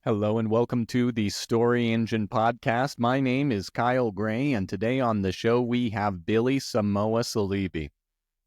Hello and welcome to the Story Engine podcast. My name is Kyle Gray, and today on the show we have Billy Samoa Saleeby.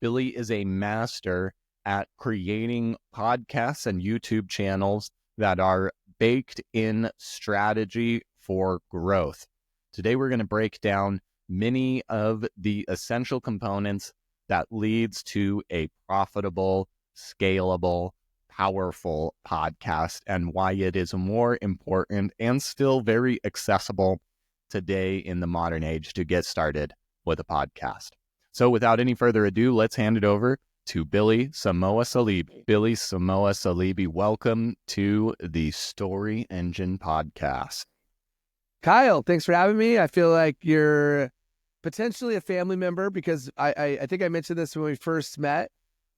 Billy is a master at creating podcasts and YouTube channels that are baked in strategy for growth. Today we're going to break down many of the essential components that leads to a profitable, scalable, powerful podcast and why it is more important and still very accessible today in the modern age to get started with a podcast. So without any further ado, let's hand it over to Billy Samoa Saleeby. Billy Samoa Saleeby, welcome to the Story Engine podcast. Kyle, thanks for having me. I feel like you're potentially a family member because I think I mentioned this when we first met.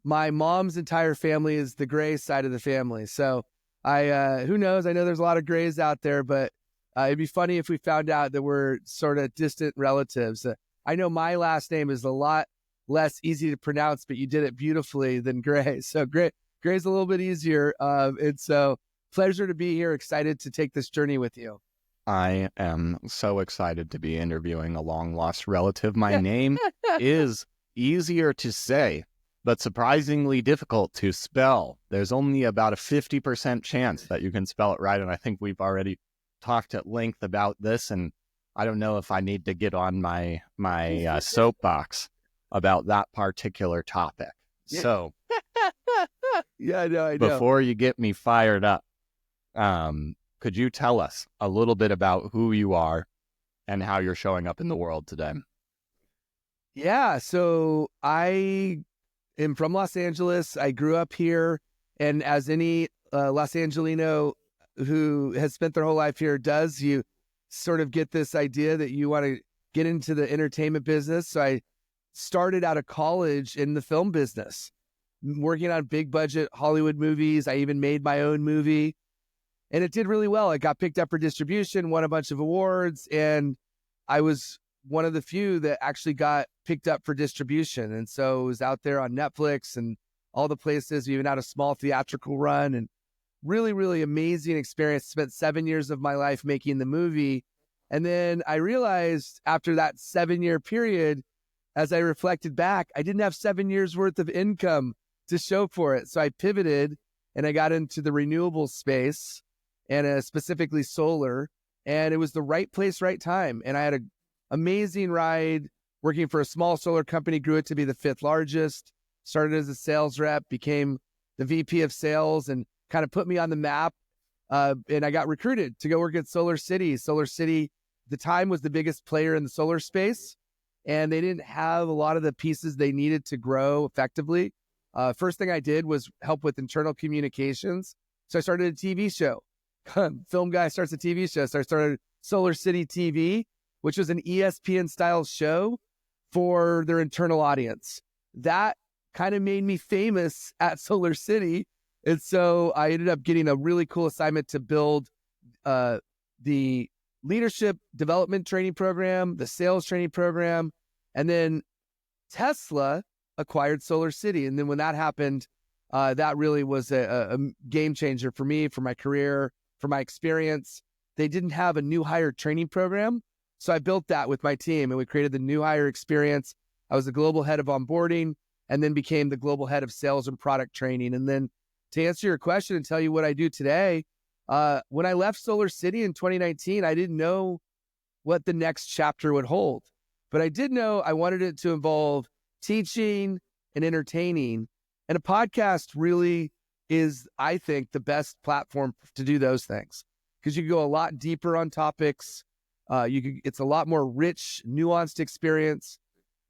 My mom's entire family is the Gray side of the family. So who knows? I know there's a lot of Grays out there, but it'd be funny if we found out that we're sort of distant relatives. I know my last name is a lot less easy to pronounce, but you did it beautifully than Gray. So Gray's a little bit easier. And so pleasure to be here. Excited to take this journey with you. I am so excited to be interviewing a long-lost relative. My name is easier to say, but surprisingly difficult to spell. There's only about a 50% chance that you can spell it right, and I think we've already talked at length about this, and I don't know if I need to get on my soapbox about that particular topic. So, I know. Before you get me fired up, could you tell us a little bit about who you are and how you're showing up in the world today? Yeah, so I am from Los Angeles. I grew up here, and as any Los Angelino who has spent their whole life here does, you sort of get this idea that you want to get into the entertainment business. So I started out of college in the film business, working on big budget Hollywood movies. I even made my own movie, and it did really well. It got picked up for distribution, won a bunch of awards, and I was one of the few that actually got picked up for distribution. And so it was out there on Netflix and all the places. We even had a small theatrical run, and really, really amazing experience. Spent 7 years of my life making the movie. And then I realized after that 7-year period, as I reflected back, I didn't have 7 years worth of income to show for it. So I pivoted and I got into the renewable space and specifically solar. And it was the right place, right time. And I had an amazing ride working for a small solar company, grew it to be the 5th largest, started as a sales rep, became the VP of sales, and kind of put me on the map. And I got recruited to go work at Solar City. Solar City, at the time, was the biggest player in the solar space, and they didn't have a lot of the pieces they needed to grow effectively. First thing I did was help with internal communications. So I started a TV show. Film guy starts a TV show. So I started Solar City TV, which was an ESPN-style show for their internal audience. That kind of made me famous at Solar City. And so I ended up getting a really cool assignment to build the leadership development training program, the sales training program, and then Tesla acquired Solar City. And then when that happened, that really was a game changer for me, for my career, for my experience. They didn't have a new hire training program. So I built that with my team, and we created the new hire experience. I was the global head of onboarding and then became the global head of sales and product training. And then to answer your question and tell you what I do today, when I left Solar City in 2019, I didn't know what the next chapter would hold. But I did know I wanted it to involve teaching and entertaining. And a podcast really is, I think, the best platform to do those things, because you can go a lot deeper on topics. It's a lot more rich, nuanced experience.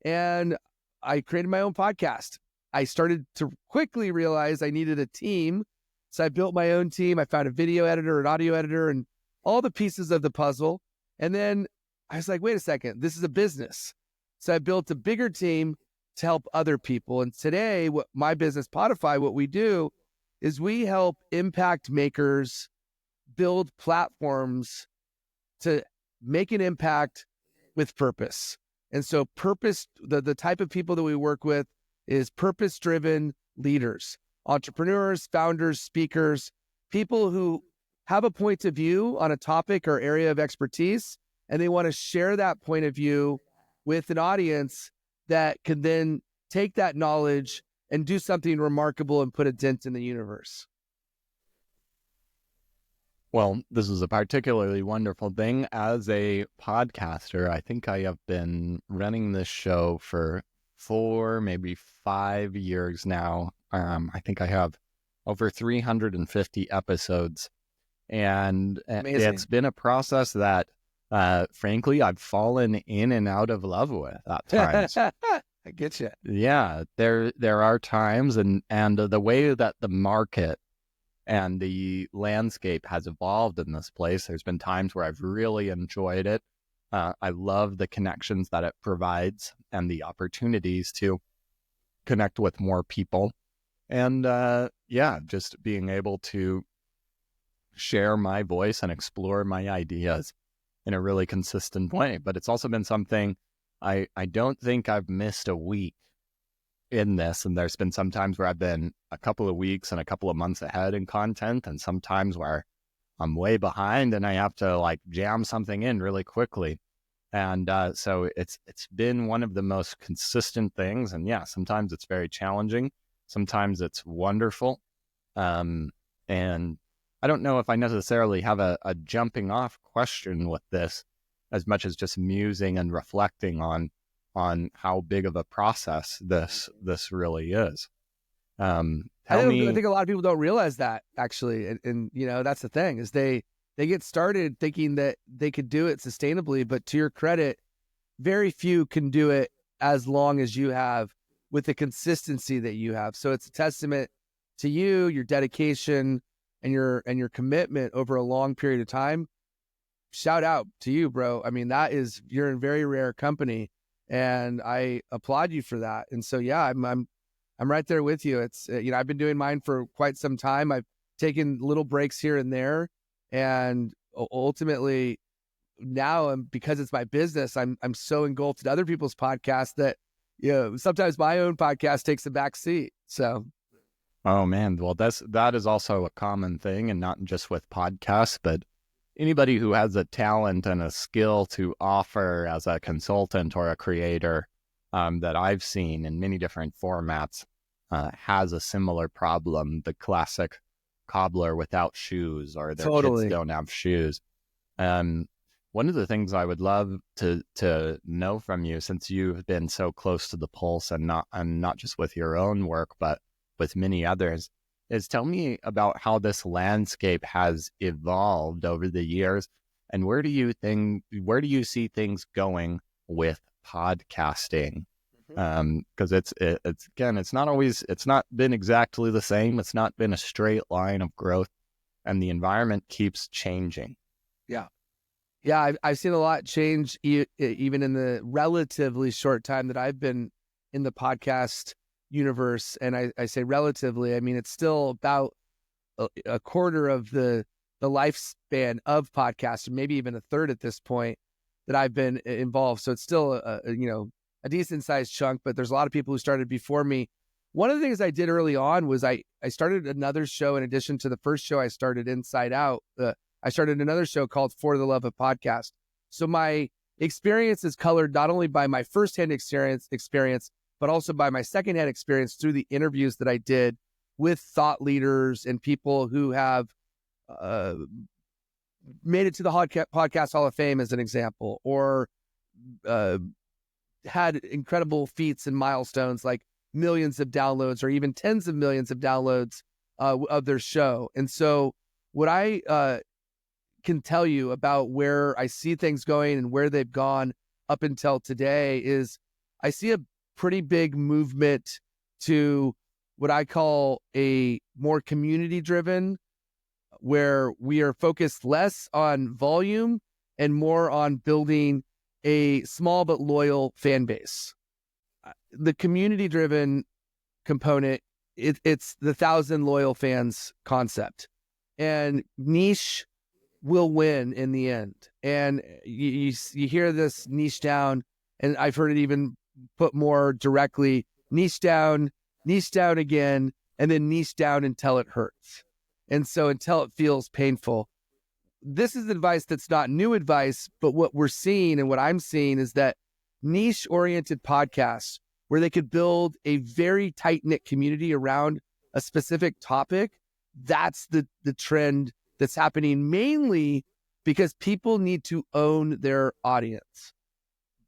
And I created my own podcast. I started to quickly realize I needed a team. So I built my own team. I found a video editor, an audio editor, and all the pieces of the puzzle. And then I was like, wait a second, this is a business. So I built a bigger team to help other people. And today, what my business, Podify, what we do is we help impact makers build platforms to make an impact with purpose. And so purpose, the type of people that we work with is purpose-driven leaders, entrepreneurs, founders, speakers, people who have a point of view on a topic or area of expertise, and they want to share that point of view with an audience that can then take that knowledge and do something remarkable and put a dent in the universe. Well, this is a particularly wonderful thing. As a podcaster, I think I have been running this show for 4, maybe 5 years now. I think I have over 350 episodes. And Amazing. it's been a process that, frankly, I've fallen in and out of love with at times. I get you. Yeah, there are times, and the way that the market and the landscape has evolved in this place, there's been times where I've really enjoyed it. I love the connections that it provides and the opportunities to connect with more people. And just being able to share my voice and explore my ideas in a really consistent way. But it's also been something I don't think I've missed a week in this. And there's been some times where I've been a couple of weeks and a couple of months ahead in content, and sometimes where I'm way behind and I have to like jam something in really quickly. And so it's been one of the most consistent things. And yeah, sometimes it's very challenging. Sometimes it's wonderful. And I don't know if I necessarily have a jumping off question with this, as much as just musing and reflecting on how big of a process this really is. I think a lot of people don't realize that, actually. And that's the thing, is they get started thinking that they could do it sustainably, but to your credit, very few can do it as long as you have, with the consistency that you have. So it's a testament to you, your dedication, and your commitment over a long period of time. Shout out to you, bro. I mean, you're in very rare company, and I applaud you for that. And so, yeah, I'm right there with you. It's, I've been doing mine for quite some time. I've taken little breaks here and there, and ultimately now, because it's my business, I'm so engulfed in other people's podcasts that, sometimes my own podcast takes a back seat. So. Oh man, well that is also a common thing, and not just with podcasts, but anybody who has a talent and a skill to offer as a consultant or a creator, that I've seen in many different formats, has a similar problem. The classic cobbler without shoes, or their Totally. kids don't have shoes. One of the things I would love to know from you, since you've been so close to the pulse, and not just with your own work, but with many others, is tell me about how this landscape has evolved over the years, and where do you see things going with podcasting? Because it's not been exactly the same. It's not been a straight line of growth, and the environment keeps changing. Yeah, I've seen a lot change even in the relatively short time that I've been in the podcast universe. And I say relatively, I mean, it's still about a quarter of the lifespan of podcasts, or maybe even a third at this point that I've been involved. So it's still a decent sized chunk, but there's a lot of people who started before me. One of the things I did early on was I started another show in addition to the first show I started, Inside Out. I started another show called For the Love of Podcast. So my experience is colored not only by my firsthand experience, but also by my secondhand experience through the interviews that I did with thought leaders and people who have made it to the Podcast Hall of Fame, as an example, or had incredible feats and milestones like millions of downloads or even tens of millions of downloads of their show. And so what I can tell you about where I see things going and where they've gone up until today is I see a pretty big movement to what I call a more community driven, where we are focused less on volume and more on building a small but loyal fan base. The community driven component, it's the 1,000 loyal fans concept, and niche will win in the end. And you hear this niche down, and I've heard it even put more directly, niche down again, and then niche down until it hurts. And so until it feels painful. this is advice that's not new advice, but what we're seeing and what I'm seeing is that niche-oriented podcasts where they could build a very tight-knit community around a specific topic, that's the trend that's happening, mainly because people need to own their audience.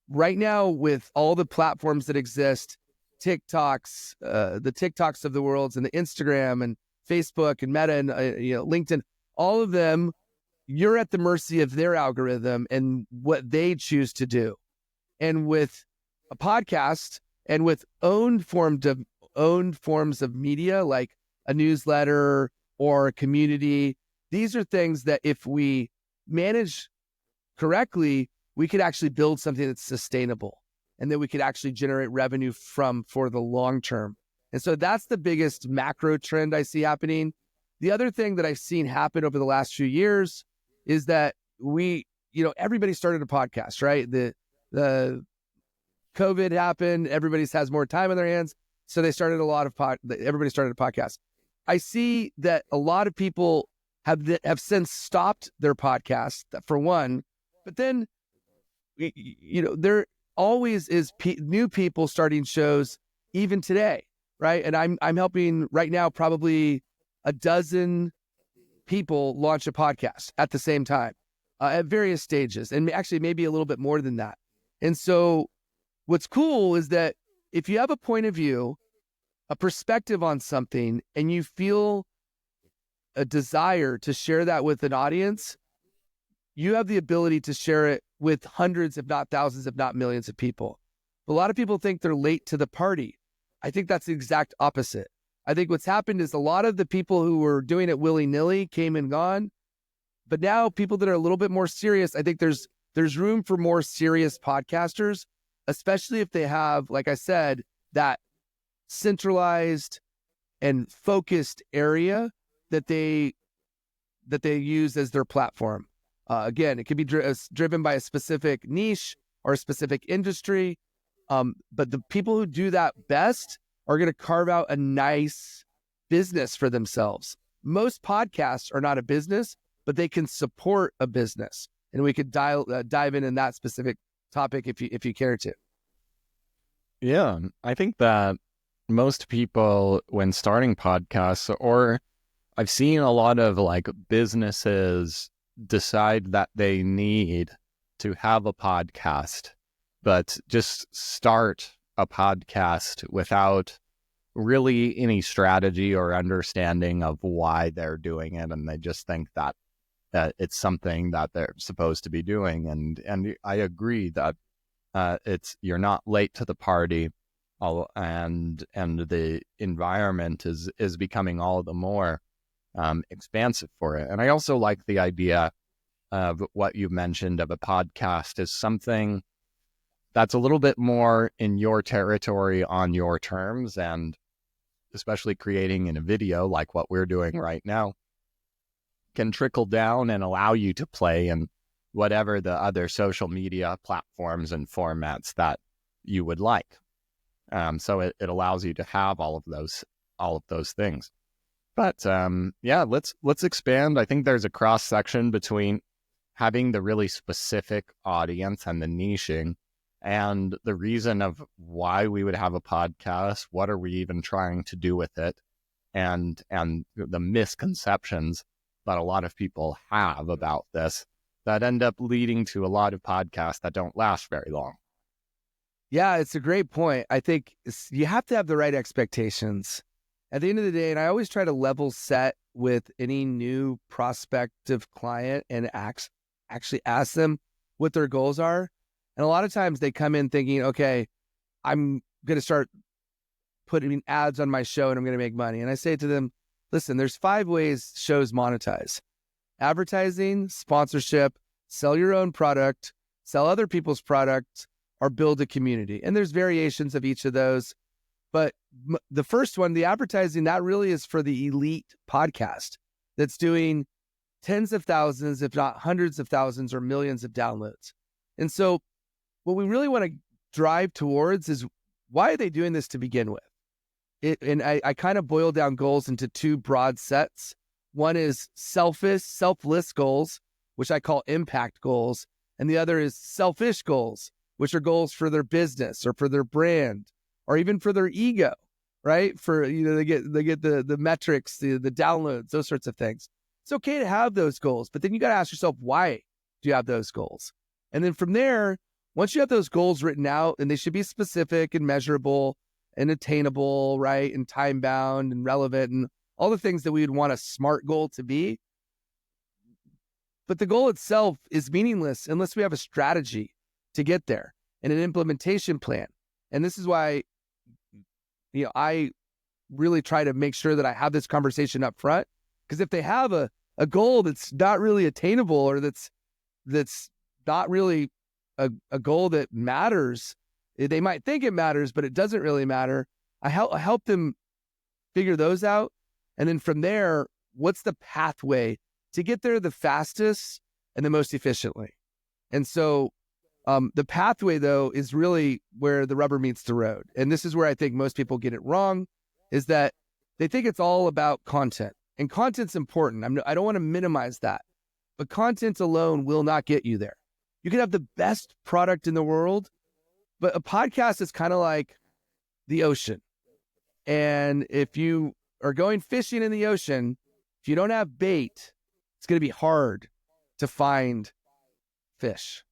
Right now, with all the platforms that exist, TikToks, the TikToks of the world, and the Instagram and Facebook and Meta and LinkedIn, all of them, you're at the mercy of their algorithm and what they choose to do. And with a podcast and with owned forms of media, like a newsletter or a community, these are things that if we manage correctly, we could actually build something that's sustainable and that we could actually generate revenue from for the long term. And so that's the biggest macro trend I see happening. The other thing that I've seen happen over the last few years is that everybody started a podcast, right? The COVID happened, everybody has more time on their hands, so they started everybody started a podcast. I see that a lot of people have since stopped their podcast, for one, but then there always is new people starting shows even today, right? And I'm helping right now probably a dozen people launch a podcast at the same time at various stages, and actually maybe a little bit more than that. And so what's cool is that if you have a point of view, a perspective on something, and you feel a desire to share that with an audience, you have the ability to share it with hundreds, if not thousands, if not millions of people. A lot of people think they're late to the party. I think that's the exact opposite. I think what's happened is a lot of the people who were doing it willy-nilly came and gone. But now people that are a little bit more serious, I think there's room for more serious podcasters, especially if they have, like I said, that centralized and focused area that they use as their platform. Again, it could be driven by a specific niche or a specific industry. But the people who do that best are going to carve out a nice business for themselves. Most podcasts are not a business, but they can support a business. And we could dive in that specific topic if you care to. Yeah, I think that most people, when starting podcasts, or I've seen a lot of like businesses decide that they need to have a podcast, but just start a podcast without really any strategy or understanding of why they're doing it. And they just think that it's something that they're supposed to be doing. And I agree that you're not late to the party, and the environment is becoming all the more expansive for it. And I also like the idea of what you mentioned of a podcast is something that's a little bit more in your territory on your terms, and especially creating in a video like what we're doing right now can trickle down and allow you to play in whatever the other social media platforms and formats that you would like. So it allows you to have all of those things. But let's expand. I think there's a cross section between having the really specific audience and the niching, and the reason of why we would have a podcast. What are we even trying to do with it? And the misconceptions that a lot of people have about this that end up leading to a lot of podcasts that don't last very long. Yeah, it's a great point. I think you have to have the right expectations. At the end of the day, and I always try to level set with any new prospective client and actually ask them what their goals are. And a lot of times they come in thinking, okay, I'm going to start putting ads on my show and I'm going to make money. And I say to them, listen, there's 5 ways shows monetize: advertising, sponsorship, sell your own product, sell other people's products, or build a community. And there's variations of each of those. But the first one, the advertising, that really is for the elite podcast that's doing tens of thousands, if not hundreds of thousands or millions of downloads. And so what we really want to drive towards is, why are they doing this to begin with? And I kind of boil down goals into 2 broad sets. One is selfless goals, which I call impact goals. And the other is selfish goals, which are goals for their business or for their brand or even for their ego, right? For, they get the metrics, the downloads, those sorts of things. It's okay to have those goals, but then you got to ask yourself, why do you have those goals? And then from there, once you have those goals written out, and they should be specific and measurable and attainable, right? And time bound and relevant and all the things that we would want a SMART goal to be. But the goal itself is meaningless unless we have a strategy to get there and an implementation plan. And this is why, I really try to make sure that I have this conversation up front. Because if they have a goal that's not really attainable or that's not really a goal that matters, they might think it matters, but it doesn't really matter. I help them figure those out. And then from there, what's the pathway to get there the fastest and the most efficiently? And so the pathway, though, is really where the rubber meets the road. And this is where I think most people get it wrong, is that they think it's all about content. And content's important. I don't want to minimize that. But content alone will not get you there. You can have the best product in the world, but a podcast is kind of like the ocean. And if you are going fishing in the ocean, if you don't have bait, it's going to be hard to find fish.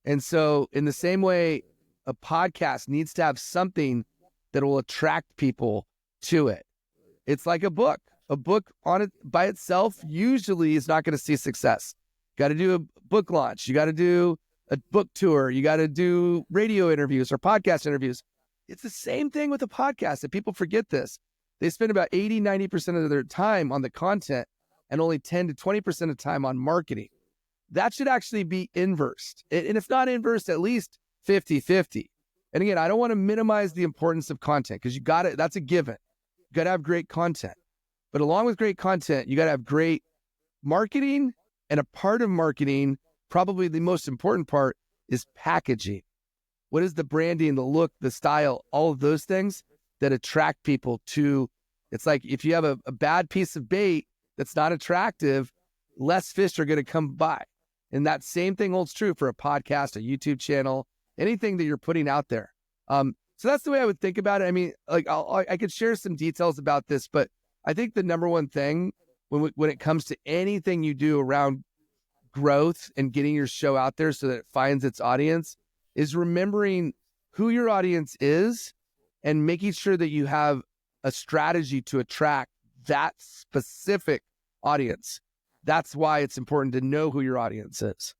And so in the same way, a podcast needs to have something that will attract people to it. It's like a book. A book on it by itself usually is not going to see success. You got to do a book launch. You got to do a book tour. You got to do radio interviews or podcast interviews. It's the same thing with a podcast. And people forget this. They spend about 80, 90% of their time on the content and only 10 to 20% of time on marketing. That should actually be inversed. And if not inversed, at least 50-50. And again, I don't want to minimize the importance of content because that's a given. You got to have great content. But along with great content, you got to have great marketing, and a part of marketing, probably the most important part, is packaging. What is the branding, the look, the style, all of those things that attract people to? It's like if you have a bad piece of bait that's not attractive, less fish are going to come by. And that same thing holds true for a podcast, a YouTube channel, anything that you're putting out there. So that's the way I would think about it. I mean, like I could share some details about this, but I think the number one thing when it comes to anything you do around growth and getting your show out there so that it finds its audience is remembering who your audience is and making sure that you have a strategy to attract that specific audience. That's why it's important to know who your audience is.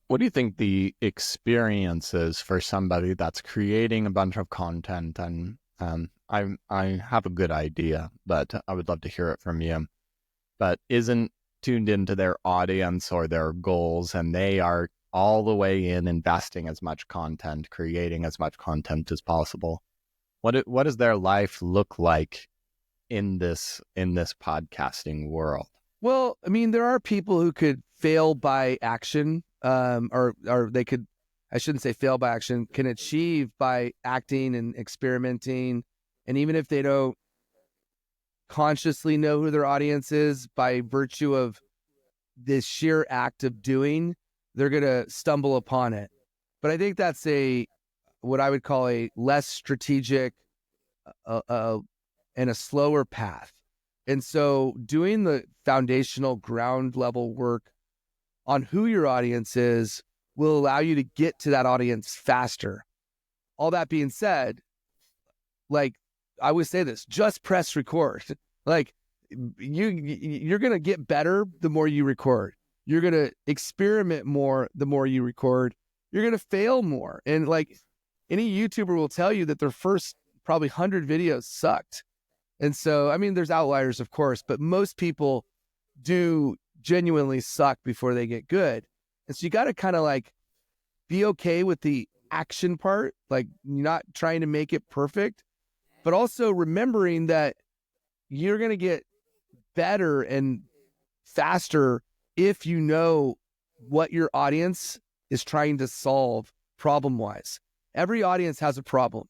What do you think the experience is for somebody that's creating a bunch of content? And I have a good idea, but I would love to hear it from you, but isn't tuned into their audience or their goals, and they are all the way in investing as much content, creating as much content as possible. What does their life look like in this podcasting world? Well, I mean, there are people who could fail by action, or they could, I shouldn't say fail by action, can achieve by acting and experimenting. And even if they don't consciously know who their audience is, by virtue of this sheer act of doing, they're going to stumble upon it. But I think that's what I would call a less strategic and a slower path. And so doing the foundational ground level work on who your audience is will allow you to get to that audience faster. All that being said, like I always say this, just press record. Like you're going to get better the more you record. You're going to experiment more the more you record. You're going to fail more. And like any YouTuber will tell you that their first probably 100 videos sucked. And so, I mean, there's outliers, of course, but most people do genuinely suck before they get good. And so you got to kind of like be okay with the action part, like not trying to make it perfect, but also remembering that you're going to get better and faster if you know what your audience is trying to solve problem-wise. Every audience has a problem,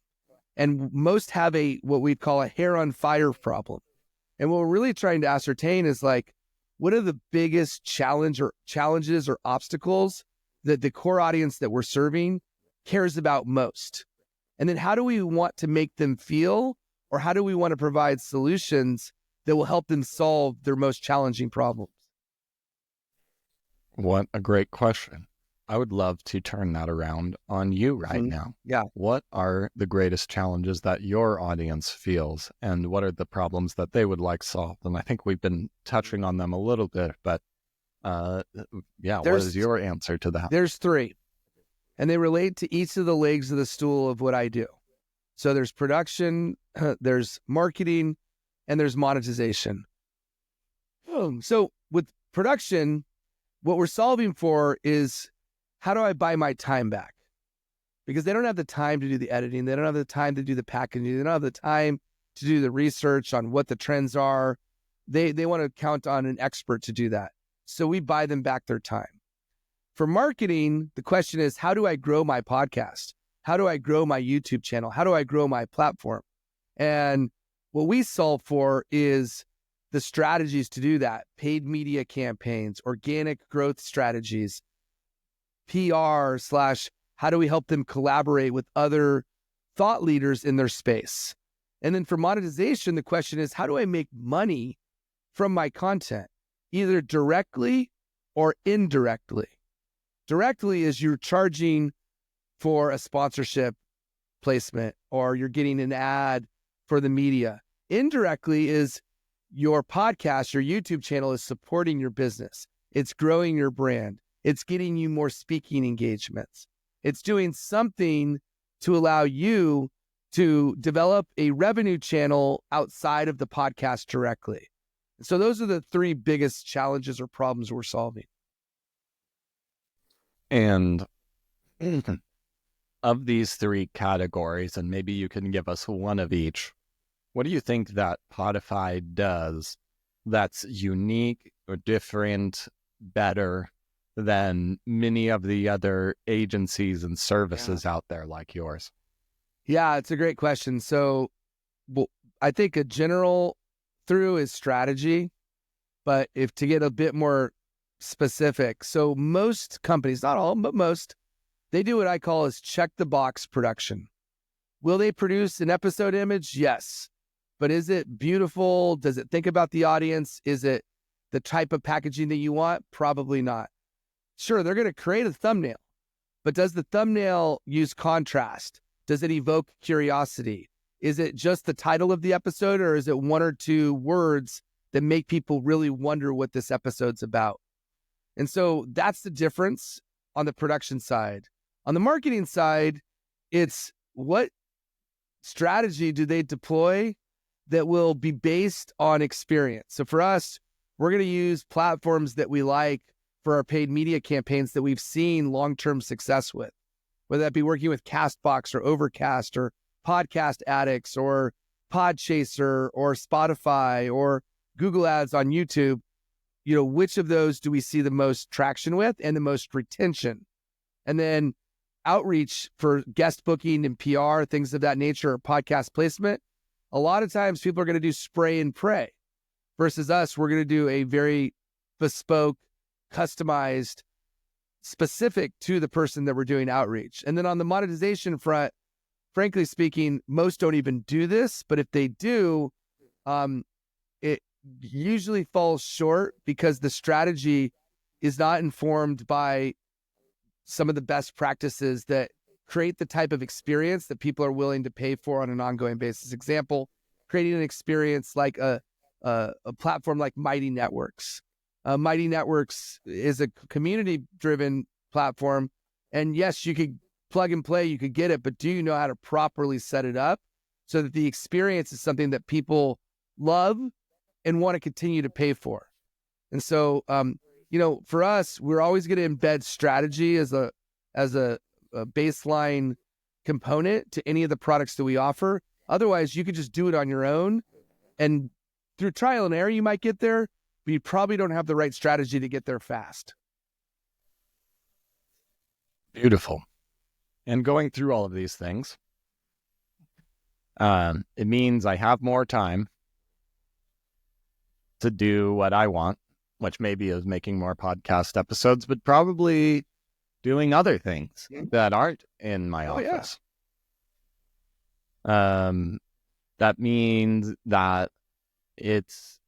and most have what we'd call a hair on fire problem. And what we're really trying to ascertain is like, what are the biggest challenges or obstacles that the core audience that we're serving cares about most? And then how do we want to make them feel, or how do we want to provide solutions that will help them solve their most challenging problems? What a great question. I would love to turn that around on you right now. Yeah. What are the greatest challenges that your audience feels, and what are the problems that they would like solved? And I think we've been touching on them a little bit, but what is your answer to that? There's 3, and they relate to each of the legs of the stool of what I do. So there's production, there's marketing, and there's monetization. So with production, what we're solving for is, how do I buy my time back? Because they don't have the time to do the editing. They don't have the time to do the packaging. They don't have the time to do the research on what the trends are. They want to count on an expert to do that. So we buy them back their time. For marketing, the question is, how do I grow my podcast? How do I grow my YouTube channel? How do I grow my platform? And what we solve for is the strategies to do that: paid media campaigns, organic growth strategies, PR / how do we help them collaborate with other thought leaders in their space? And then for monetization, the question is, how do I make money from my content, either directly or indirectly? Directly is you're charging for a sponsorship placement, or you're getting an ad for the media. Indirectly is your podcast, your YouTube channel is supporting your business. It's growing your brand. It's getting you more speaking engagements. It's doing something to allow you to develop a revenue channel outside of the podcast directly. So those are the 3 biggest challenges or problems we're solving. And of these 3 categories, and maybe you can give us one of each, what do you think that Podify does that's unique or different, better than many of the other agencies and services out there like yours? Yeah, it's a great question. So I think a general through is strategy, but if to get a bit more specific, so most companies, not all, but most, they do what I call is check the box production. Will they produce an episode image? Yes. But is it beautiful? Does it think about the audience? Is it the type of packaging that you want? Probably not. Sure, they're going to create a thumbnail, but does the thumbnail use contrast? Does it evoke curiosity? Is it just the title of the episode, or is it 1 or 2 words that make people really wonder what this episode's about? And so that's the difference on the production side. On the marketing side, it's what strategy do they deploy that will be based on experience. So for us, we're going to use platforms that we like for our paid media campaigns that we've seen long-term success with, whether that be working with Castbox or Overcast or Podcast Addicts or Podchaser or Spotify or Google Ads on YouTube. You know, which of those do we see the most traction with and the most retention? And then outreach for guest booking and PR, things of that nature, or podcast placement. A lot of times people are going to do spray and pray versus us. We're going to do a very bespoke, customized, specific to the person that we're doing outreach. And then on the monetization front, frankly speaking, most don't even do this, but if they do, it usually falls short because the strategy is not informed by some of the best practices that create the type of experience that people are willing to pay for on an ongoing basis. Example, creating an experience like a platform like Mighty Networks. Mighty Networks is a community-driven platform, and yes, you could plug and play, you could get it, but do you know how to properly set it up so that the experience is something that people love and want to continue to pay for? And so, for us, we're always going to embed strategy as a baseline component to any of the products that we offer. Otherwise, you could just do it on your own, and through trial and error, you might get there, but you probably don't have the right strategy to get there fast. Beautiful. And going through all of these things, it means I have more time to do what I want, which maybe is making more podcast episodes, but probably doing other things that aren't in my office. That means that it's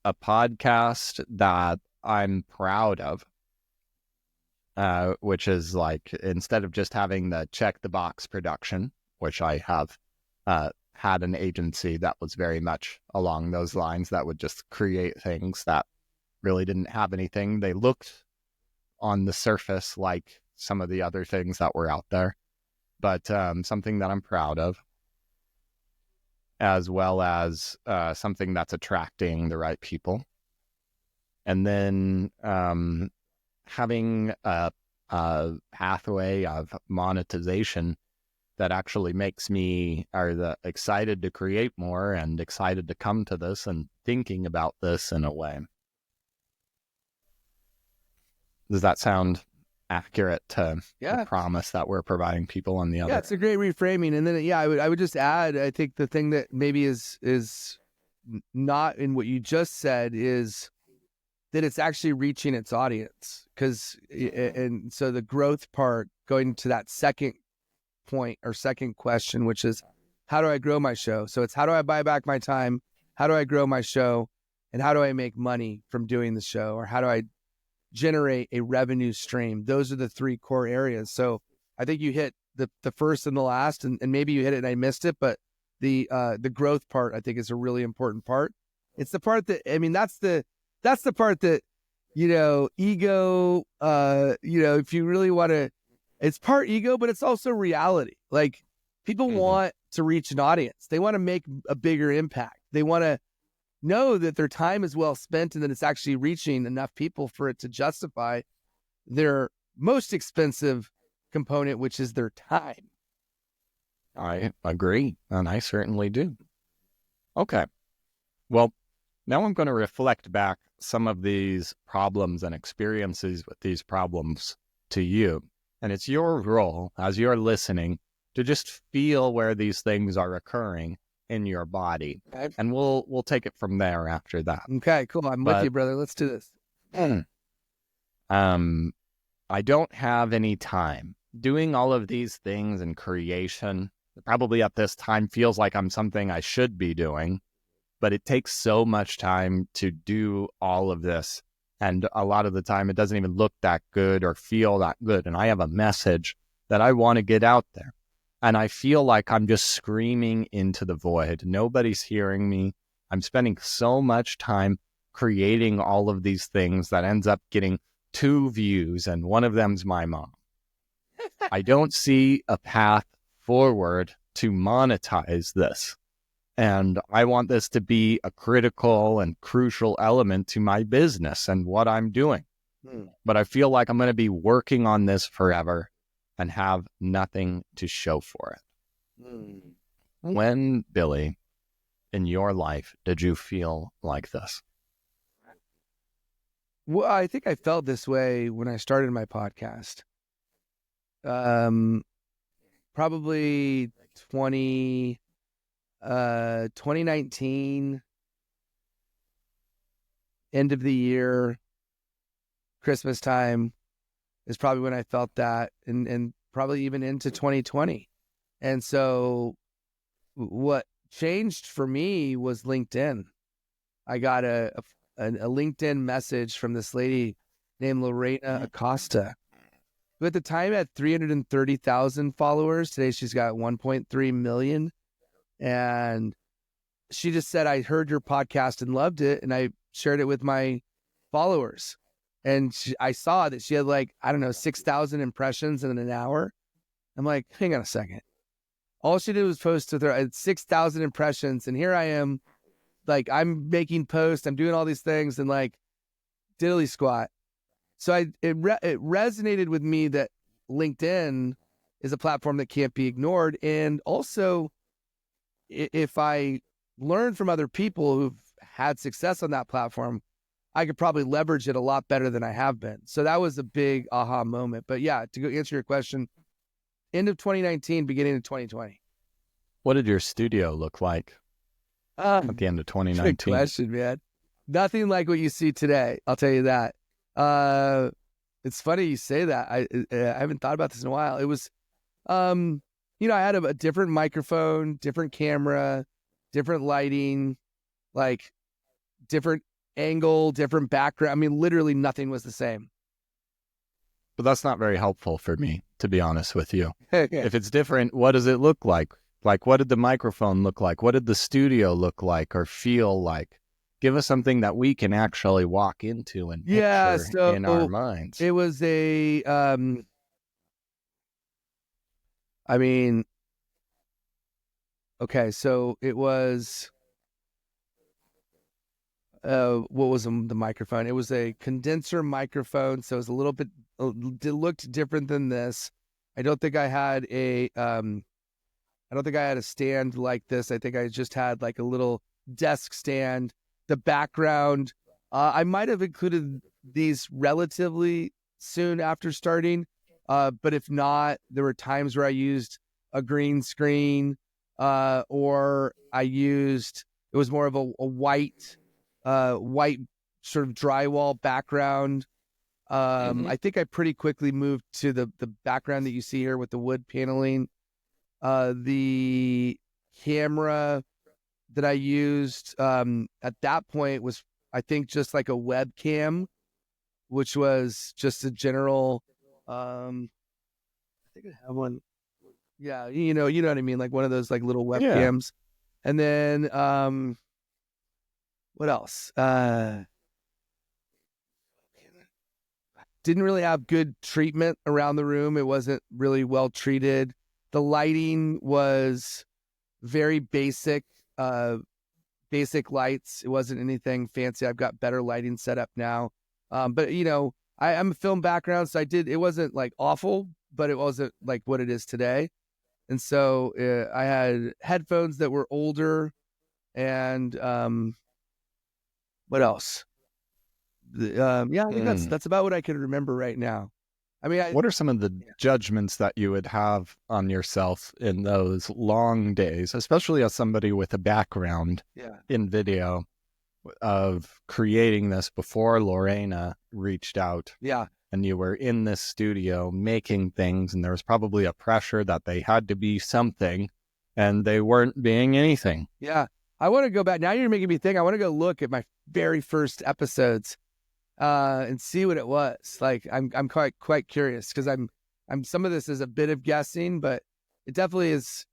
a podcast that I'm proud of, which is like, instead of just having the check the box production, which I have had an agency that was very much along those lines, that would just create things that really didn't have anything. They looked on the surface like some of the other things that were out there, but something that I'm proud of, as well as something that's attracting the right people. And then having a pathway of monetization that actually makes me excited to create more and excited to come to this and thinking about this in a way. Does that sound accurate to the promise that we're providing people on the other? Yeah, it's a great reframing. And then, I would just add, I think the thing that maybe is not in what you just said is that it's actually reaching its audience. And so the growth part, going to that second point or second question, which is, how do I grow my show? So it's, how do I buy back my time? How do I grow my show? And how do I make money from doing the show? Or how do I generate a revenue stream? Those are the three core areas. So I think you hit the first and the last, and maybe you hit it and I missed it, but the growth part, I think, is a really important part. It's the part that, that's the part that, ego, if you really want to, it's part ego, but it's also reality. Like, people want to reach an audience. They want to make a bigger impact. They want to know that their time is well spent and that it's actually reaching enough people for it to justify their most expensive component, which is their time. I agree, and I certainly do. Okay. Well, now I'm going to reflect back some of these problems and experiences with these problems to you. And it's your role, as you're listening, to just feel where these things are occurring in your body. Okay. And we'll take it from there after that. Okay, cool. I'm with you, brother. Let's do this. I don't have any time. Doing all of these things in creation, probably at this time, feels like I'm something I should be doing, but it takes so much time to do all of this. And a lot of the time, it doesn't even look that good or feel that good. And I have a message that I want to get out there. And I feel like I'm just screaming into the void. Nobody's hearing me. I'm spending so much time creating all of these things that ends up getting 2 views, and one of them's my mom. I don't see a path forward to monetize this. And I want this to be a critical and crucial element to my business and what I'm doing. But I feel like I'm going to be working on this forever and have nothing to show for it. When, Billy, in your life, did you feel like this? Well, I think I felt this way when I started my podcast. Probably 2019, end of the year, Christmas time is probably when I felt that, and probably even into 2020. And so what changed for me was LinkedIn. I got a LinkedIn message from this lady named Lorena Acosta, who at the time had 330,000 followers. Today she's got 1.3 million. And she just said, I heard your podcast and loved it, and I shared it with my followers. And I saw that she had 6,000 impressions in an hour. I'm like, hang on a second. All she did was post with her 6,000 impressions. And here I am, I'm making posts, I'm doing all these things, and diddly squat. So it resonated with me that LinkedIn is a platform that can't be ignored. And also, if I learn from other people who've had success on that platform, I could probably leverage it a lot better than I have been. So that was a big aha moment. But yeah, to go answer your question, end of 2019, beginning of 2020. What did your studio look like at the end of 2019? Good question, man. Nothing like what you see today. I'll tell you that. It's funny you say that. I haven't thought about this in a while. It was, I had a different microphone, different camera, different lighting, like different angle, different background. I mean, literally nothing was the same. But that's not very helpful for me, to be honest with you. If it's different, what does it look like? Like, what did the microphone look like? What did the studio look like or feel like? Give us something that we can actually walk into and picture in our minds. It was a, I mean, okay, so it was, what was the microphone? It was a condenser microphone, so it was a little bit, it looked different than this. I don't think I had a stand like this. I think I just had like a little desk stand. The background, I might have included these relatively soon after starting, but if not, there were times where I used a green screen, or it was more of a white sort of drywall background. I think I pretty quickly moved to the background that you see here with the wood paneling. The camera that I used at that point was, I think, just like a webcam, which was just a general. I think I have one. Yeah, you know what I mean, like one of those like little webcams. Yeah. And then what else? Didn't really have good treatment around the room. It wasn't really well treated. The lighting was very basic lights. It wasn't anything fancy. I've got better lighting set up now. But I'm a film background, so it wasn't like awful, but it wasn't like what it is today. And so I had headphones that were older, and what else? I think that's about what I can remember right now. I mean, what are some of the judgments that you would have on yourself in those long days, especially as somebody with a background in video of creating this before Lorena reached out? Yeah. And you were in this studio making things, and there was probably a pressure that they had to be something, and they weren't being anything. Yeah. I want to go back. Now you're making me think. I want to go look at my very first episodes and see what it was. Like, I'm quite curious, because I'm some of this is a bit of guessing, but it definitely is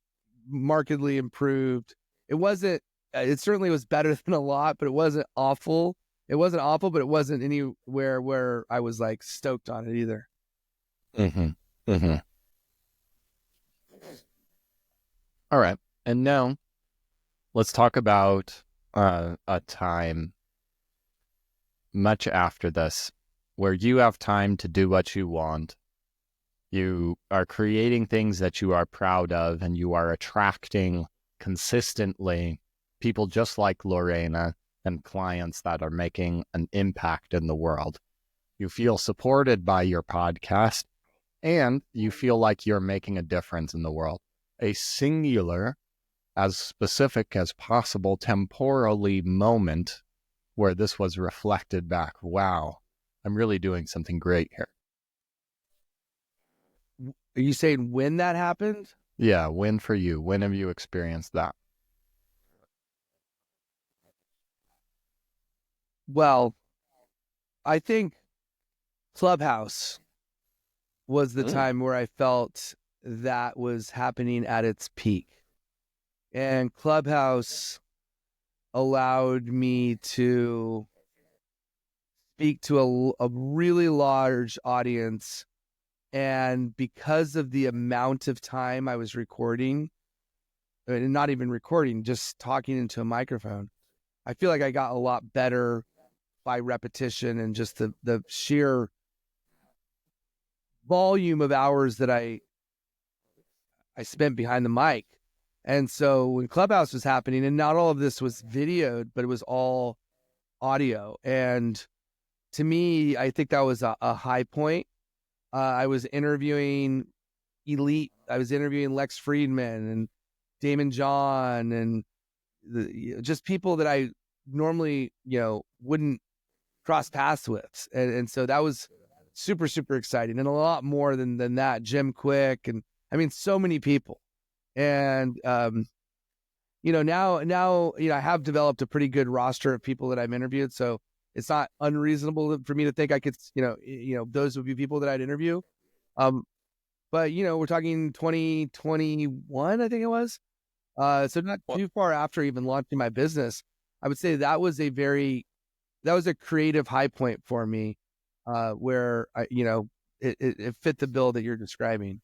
markedly improved. It certainly was better than a lot, but it wasn't awful. It wasn't awful, but it wasn't anywhere where I was like stoked on it either. All right. And now let's talk about a time much after this where you have time to do what you want. You are creating things that you are proud of, and you are attracting consistently people just like Lorena and clients that are making an impact in the world. You feel supported by your podcast, and you feel like you're making a difference in the world. A singular, as specific as possible temporally moment where this was reflected back. Wow, I'm really doing something great here. Are you saying when that happened? Yeah, when for you? When have you experienced that? Well, I think Clubhouse was the time where I felt that was happening at its peak. And Clubhouse allowed me to speak to a really large audience. And because of the amount of time I was recording, and not even recording, just talking into a microphone, I feel like I got a lot better by repetition and just the sheer volume of hours that I spent behind the mic. And so when Clubhouse was happening, and not all of this was videoed, but it was all audio. And to me, I think that was a high point. I was interviewing elite. I was interviewing Lex Friedman and Damon John, and just people that I normally, wouldn't cross paths with. And so that was super, super exciting, and a lot more than that. Jim Quick, and I mean, so many people. And, now, I have developed a pretty good roster of people that I've interviewed. So it's not unreasonable for me to think I could, those would be people that I'd interview. But, we're talking 2021, I think it was. So not too far after even launching my business. I would say that was a creative high point for me, where it fit the bill that you're describing.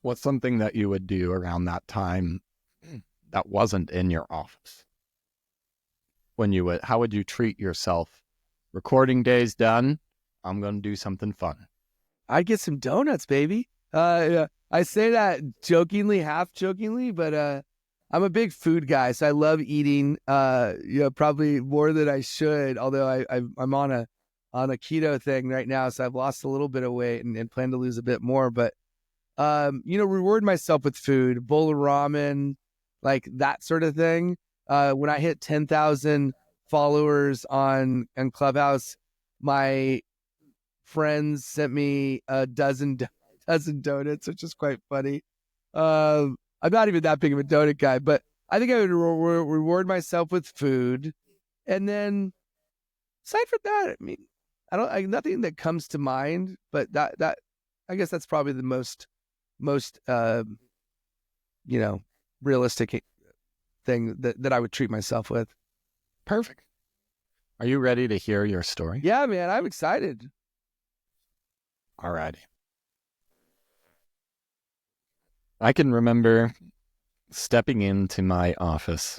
What's something that you would do around that time that wasn't in your office? How would you treat yourself? Recording day's done. I'm going to do something fun. I'd get some donuts, baby. I say that jokingly, half jokingly, but I'm a big food guy, so I love eating. Probably more than I should. Although I'm on a keto thing right now, so I've lost a little bit of weight and plan to lose a bit more. But reward myself with food, bowl of ramen, like that sort of thing. When I hit 10,000 followers on Clubhouse, my friends sent me a dozen donuts, which is quite funny. I'm not even that big of a donut guy, but I think I would reward myself with food. And then aside from that, I mean, nothing that comes to mind, but that I guess that's probably the most realistic thing that I would treat myself with. Perfect. Are you ready to hear your story? Yeah, man, I'm excited. All righty. I can remember stepping into my office.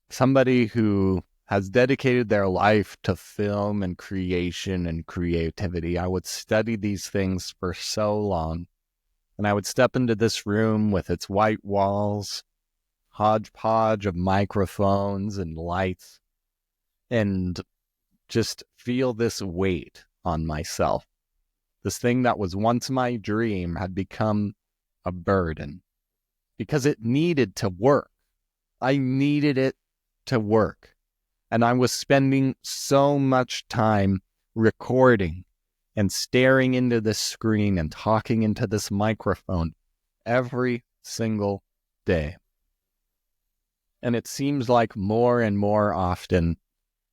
Somebody who has dedicated their life to film and creation and creativity. I would study these things for so long. And I would step into this room with its white walls, hodgepodge of microphones and lights, and just feel this weight on myself. This thing that was once my dream had become a burden because it needed to work. I needed it to work. And I was spending so much time recording and staring into this screen and talking into this microphone every single day. And it seems like more and more often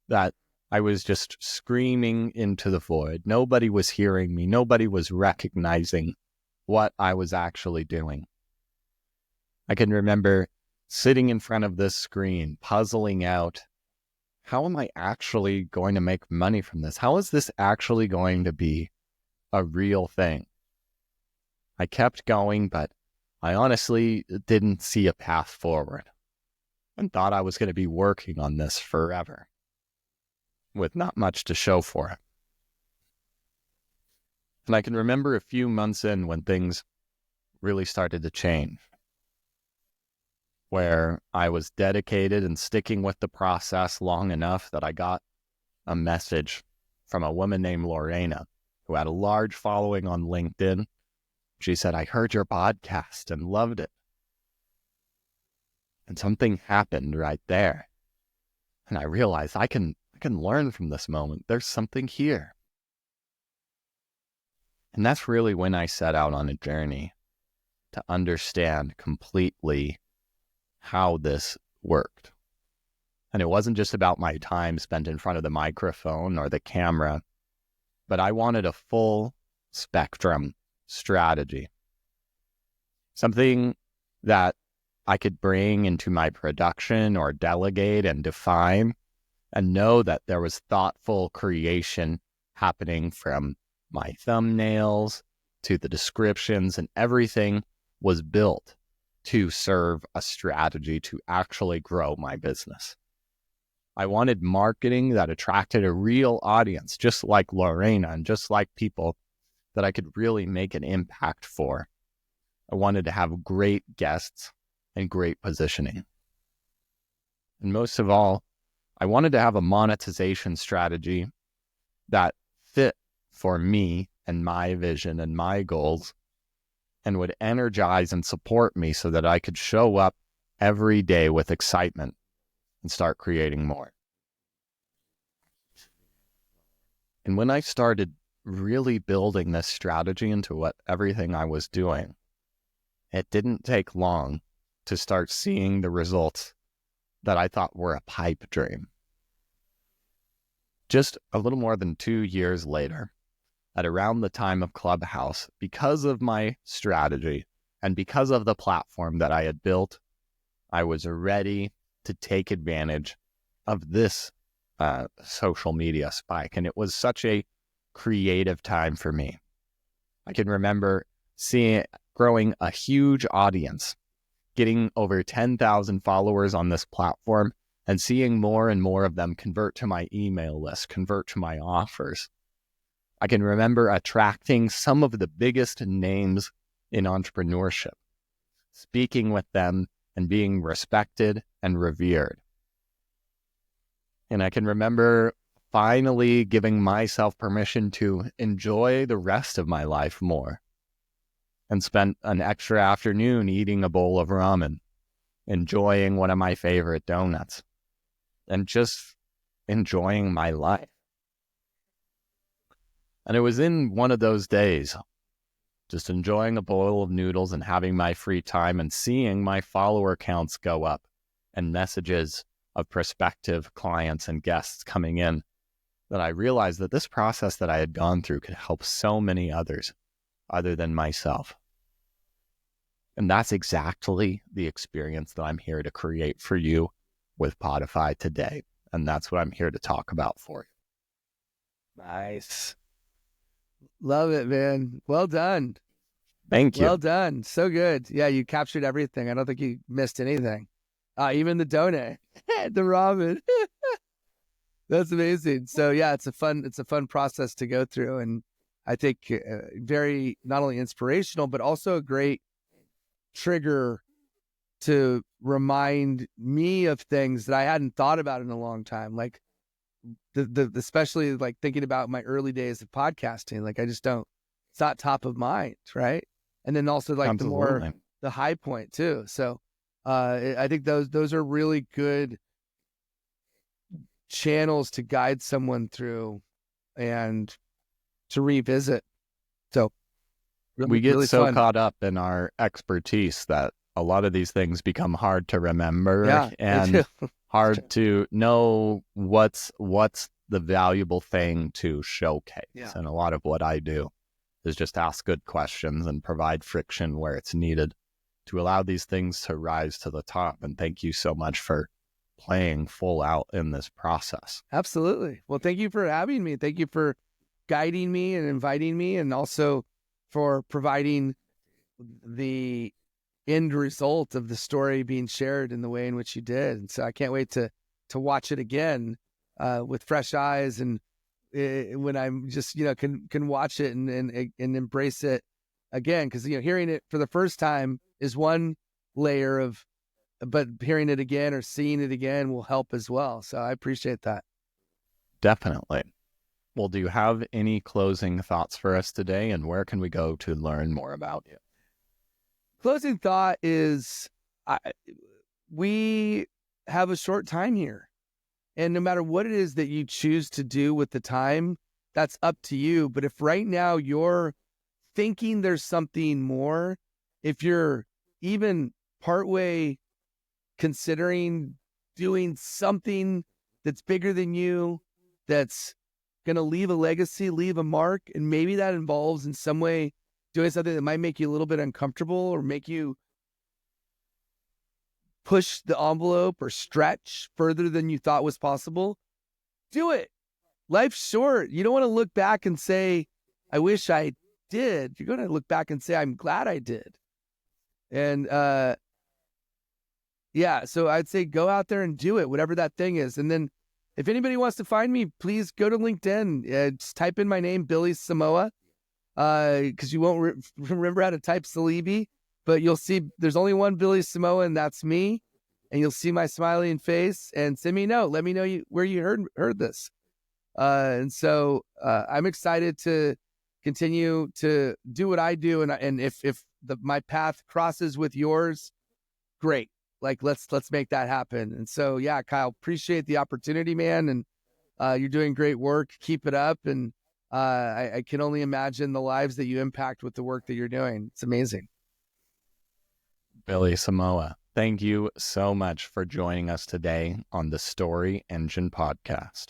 that I was just screaming into the void. Nobody was hearing me. Nobody was recognizing what I was actually doing. I can remember sitting in front of this screen, puzzling out, how am I actually going to make money from this? How is this actually going to be a real thing? I kept going, but I honestly didn't see a path forward and thought I was going to be working on this forever with not much to show for it. And I can remember a few months in when things really started to change, where I was dedicated and sticking with the process long enough that I got a message from a woman named Lorena who had a large following on LinkedIn. She said, I heard your podcast and loved it. And something happened right there. And I realized I can learn from this moment. There's something here. And that's really when I set out on a journey to understand completely how this worked. And it wasn't just about my time spent in front of the microphone or the camera, but I wanted a full spectrum strategy. Something that I could bring into my production or delegate and define and know that there was thoughtful creation happening from my thumbnails to the descriptions, and everything was built to serve a strategy to actually grow my business. I wanted marketing that attracted a real audience, just like Lorena and just like people that I could really make an impact for. I wanted to have great guests and great positioning. And most of all, I wanted to have a monetization strategy that fit for me and my vision and my goals and would energize and support me so that I could show up every day with excitement and start creating more. And when I started really building this strategy into everything I was doing, it didn't take long to start seeing the results that I thought were a pipe dream. Just a little more than 2 years later, at around the time of Clubhouse, because of my strategy and because of the platform that I had built, I was ready to take advantage of this social media spike. And it was such a creative time for me. I can remember growing a huge audience, getting over 10,000 followers on this platform, and seeing more and more of them convert to my email list, convert to my offers. I can remember attracting some of the biggest names in entrepreneurship, speaking with them and being respected and revered. And I can remember finally giving myself permission to enjoy the rest of my life more, and spent an extra afternoon eating a bowl of ramen, enjoying one of my favorite donuts, and just enjoying my life. And it was in one of those days, just enjoying a bowl of noodles and having my free time and seeing my follower counts go up and messages of prospective clients and guests coming in, that I realized that this process that I had gone through could help so many others other than myself. And that's exactly the experience that I'm here to create for you with Podify today. And that's what I'm here to talk about for you. Nice. Love it, man. Well done. Thank you. Well done. So good. Yeah, you captured everything. I don't think you missed anything. Even the donut, the ramen. That's amazing. So yeah, it's a fun process to go through, and I think very not only inspirational but also a great trigger to remind me of things that I hadn't thought about in a long time. Like especially like thinking about my early days of podcasting. Like it's not top of mind, right? And then also like Absolutely. the high point too. So I think those are really good channels to guide someone through and to revisit. So really, we get really so fun. caught up in our expertise that a lot of these things become hard to remember, and hard to know what's the valuable thing to showcase. Yeah. And a lot of what I do is just ask good questions and provide friction where it's needed to allow these things to rise to the top. And thank you so much for playing full out in this process. Absolutely. Well, thank you for having me. Thank you for guiding me and inviting me, and also for providing the end result of the story being shared in the way in which you did. And so I can't wait to watch it again with fresh eyes, and when I'm just can watch it and embrace it again, because hearing it for the first time is one layer of, but hearing it again or seeing it again will help as well. So I appreciate that. Definitely. Well, do you have any closing thoughts for us today, and where can we go to learn more about you? Closing thought is we have a short time here, and no matter what it is that you choose to do with the time, that's up to you. But if right now you're thinking there's something more, if you're even partway considering doing something that's bigger than you, that's going to leave a legacy, leave a mark, and maybe that involves in some way doing something that might make you a little bit uncomfortable or make you push the envelope or stretch further than you thought was possible, do it. Life's short. You don't want to look back and say, I wish I did. You're going to look back and say, I'm glad I did. And yeah, so I'd say go out there and do it, whatever that thing is. And then if anybody wants to find me, please go to LinkedIn. Just type in my name, Billy Samoa, because you won't remember how to type Saleeby, but you'll see there's only one Billy Samoa, and that's me. And you'll see my smiling face, and send me a note. Let me know where you heard this. And so I'm excited to continue to do what I do. And if my path crosses with yours, great. Like, let's make that happen. And so, yeah, Kyle, appreciate the opportunity, man. And you're doing great work. Keep it up. And I can only imagine the lives that you impact with the work that you're doing. It's amazing. Billy Samoa, thank you so much for joining us today on the Story Engine podcast.